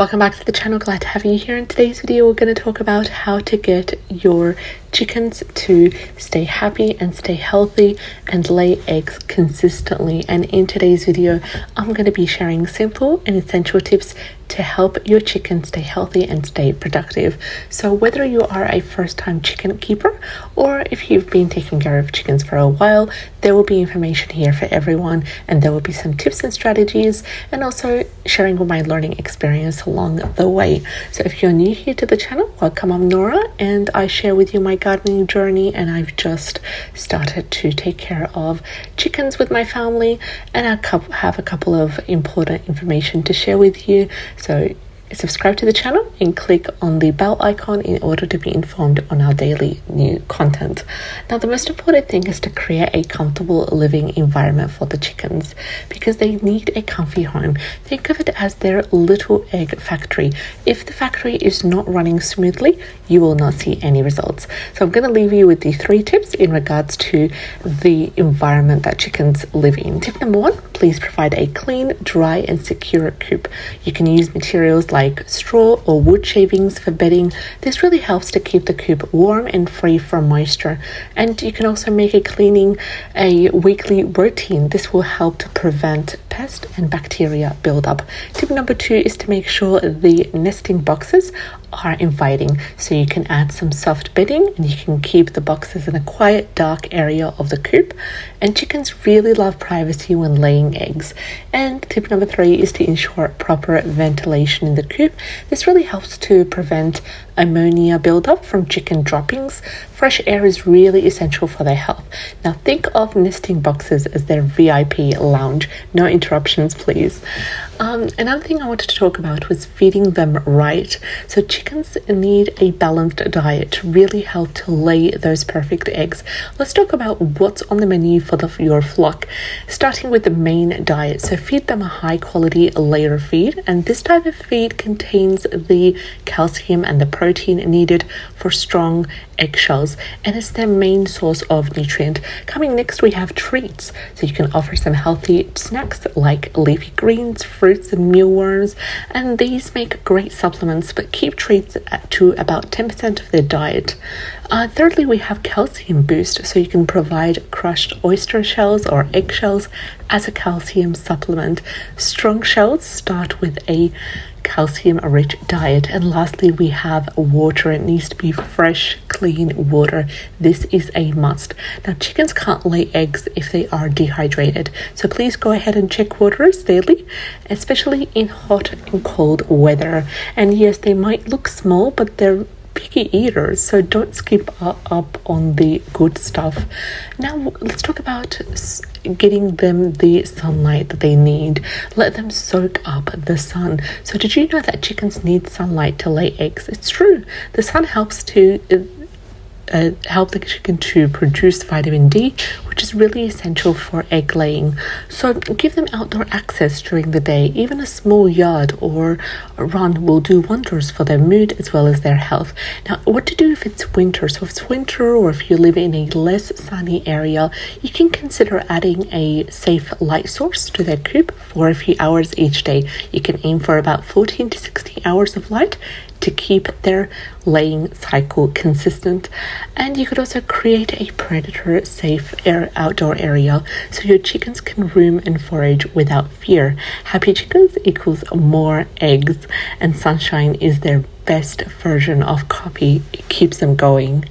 Welcome back to the channel. Glad to have you here. In today's video, we're going to talk about how to get your chickens to stay happy and stay healthy and lay eggs consistently. And in today's video, I'm going to be sharing simple and essential tips to help your chickens stay healthy and stay productive. So whether you are a first-time chicken keeper or if you've been taking care of chickens for a while, there will be information here for everyone, and there will be some tips and strategies, and also sharing my learning experience along the way. So if you're new here to the channel, welcome. I'm Nora, and I share with you my gardening journey, and I've just started to take care of chickens with my family, and I have a couple of important information to share with you. So subscribe to the channel and click on the bell icon in order to be informed on our daily new content. Now, the most important thing is to create a comfortable living environment for the chickens because they need a comfy home. Think of it as their little egg factory. If the factory is not running smoothly, you will not see any results. So I'm going to leave you with the 3 tips in regards to the environment that chickens live in. Tip number 1, please provide a clean, dry and secure coop. You can use materials like straw or wood shavings for bedding. This really helps to keep the coop warm and free from moisture. And you can also make cleaning a weekly routine. This will help to prevent pest and bacteria buildup. Tip number 2 is to make sure the nesting boxes are inviting. So you can add some soft bedding and you can keep the boxes in a quiet, dark area of the coop. And chickens really love privacy when laying eggs. And tip number 3 is to ensure proper ventilation in the coop. This really helps to prevent ammonia buildup from chicken droppings. Fresh air is really essential for their health. Now think of nesting boxes as their VIP lounge. No interruptions, please. Another thing I wanted to talk about was feeding them right. So chickens need a balanced diet to really help to lay those perfect eggs. Let's talk about what's on the menu for your flock, starting with the main diet. So feed them a high quality layer feed, and this type of feed contains the calcium and the protein needed for strong eggshells, and it's their main source of nutrient. Coming next, we have treats. So you can offer some healthy snacks like leafy greens, fruits and mealworms, and these make great supplements, but keep treats to about 10% of their diet. Thirdly, we have calcium boost. So you can provide crushed oyster shells or eggshells as a calcium supplement. Strong shells start with a calcium-rich diet. And lastly, we have water. It needs to be fresh, clean water. This is a must. Now, chickens can't lay eggs if they are dehydrated. So please go ahead and check waters daily, especially in hot and cold weather. And yes, they might look small, but they're picky eaters, so don't skip up on the good stuff. Now let's talk about getting them the sunlight that they need. Let them soak up the sun. So did you know that chickens need sunlight to lay eggs? It's true. The sun helps to help the chicken to produce vitamin D, which is really essential for egg laying. So give them outdoor access during the day. Even a small yard or a run will do wonders for their mood as well as their health. Now, what to do if it's winter? So if it's winter or if you live in a less sunny area, you can consider adding a safe light source to their coop for a few hours each day. You can aim for about 14 to 16 hours of light to keep their laying cycle consistent. And you could also create a predator safe outdoor area so your chickens can roam and forage without fear. Happy chickens equals more eggs, and sunshine is their best version of copy. It keeps them going.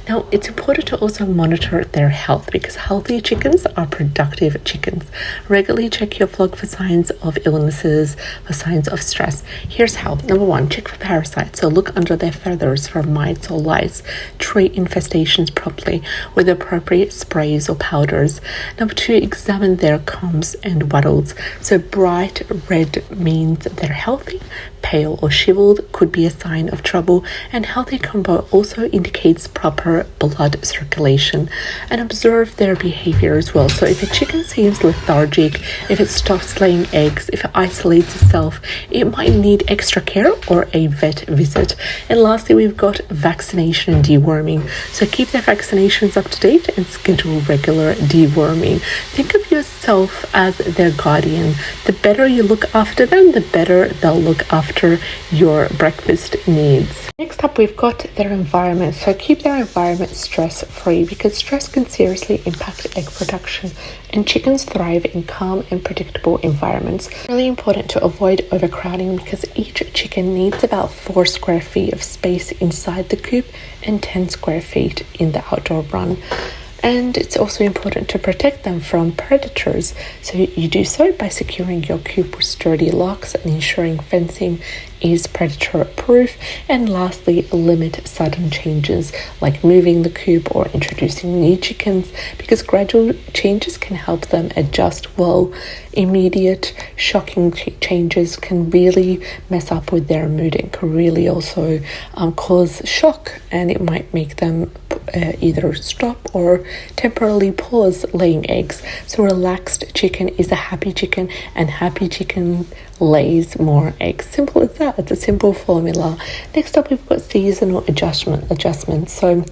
Now, it's important to also monitor their health because healthy chickens are productive chickens. Regularly check your flock for signs of illnesses, for signs of stress. Here's how. Number 1, check for parasites. So look under their feathers for mites or lice. Treat infestations properly with appropriate sprays or powders. Number 2, examine their combs and waddles. So bright red means they're healthy. Pale or shriveled could be a sign of trouble, and healthy combo also indicates proper blood circulation. And observe their behavior as well. So if a chicken seems lethargic, if it stops laying eggs, if it isolates itself, it might need extra care or a vet visit. And lastly, we've got vaccination and deworming. So keep their vaccinations up to date and schedule regular deworming. Think of yourself as their guardian. The better you look after them, the better they'll look after after your breakfast needs. Next up, we've got their environment. So keep their environment stress-free, because stress can seriously impact egg production, and chickens thrive in calm and predictable environments. It's really important to avoid overcrowding, because each chicken needs about 4 square feet of space inside the coop and 10 square feet in the outdoor run. And it's also important to protect them from predators. So you do so by securing your coop with sturdy locks and ensuring fencing is predator proof. And lastly, limit sudden changes like moving the coop or introducing new chickens, because gradual changes can help them adjust well. Immediate shocking changes can really mess up with their mood and can really also cause shock, and it might make them either stop or temporarily pause laying eggs. So relaxed chicken is a happy chicken, and happy chicken lays more eggs. Simple as that. It's a simple formula. Next up, we've got seasonal adjustments. So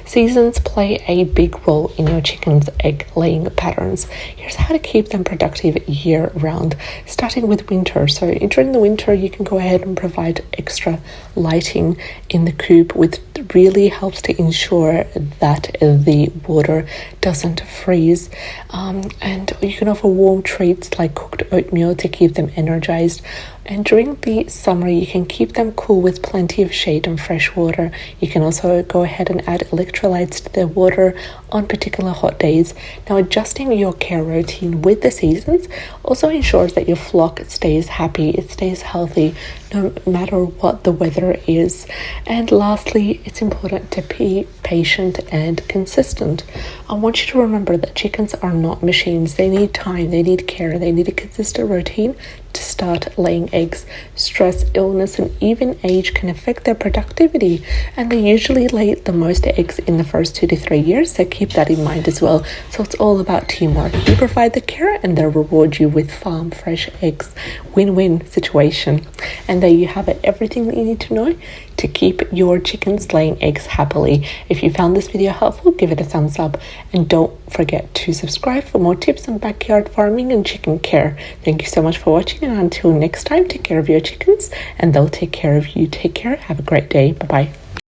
seasons play a big role in your chicken's egg laying patterns. Here's how to keep them productive year round, starting with winter. So during the winter, you can go ahead and provide extra lighting in the coop, which really helps to ensure that the water doesn't freeze. And you can offer warm treats like cooked oatmeal to keep them energized. And during the summer, you can keep them cool with plenty of shade and fresh water. You can also go ahead and add electrolytes to their water on particular hot days. Now, adjusting your care routine with the seasons also ensures that your flock stays happy, it stays healthy, no matter what the weather is. And lastly, it's important to be patient and consistent. I want you to remember that chickens are not machines. They need time, they need care, they need a consistent routine to start laying eggs. Stress, illness, and even age can affect their productivity, and they usually lay the most eggs in the first 2 to 3 years, so keep that in mind as well. So it's all about teamwork. You provide the care and they'll reward you with farm fresh eggs. Win-win situation. And there you have it, everything that you need to know to keep your chickens laying eggs happily. If you found this video helpful, give it a thumbs up, and don't forget to subscribe for more tips on backyard farming and chicken care. Thank you so much for watching, and until next time, take care of your chickens and they'll take care of you. Take care. Have a great day. Bye-bye.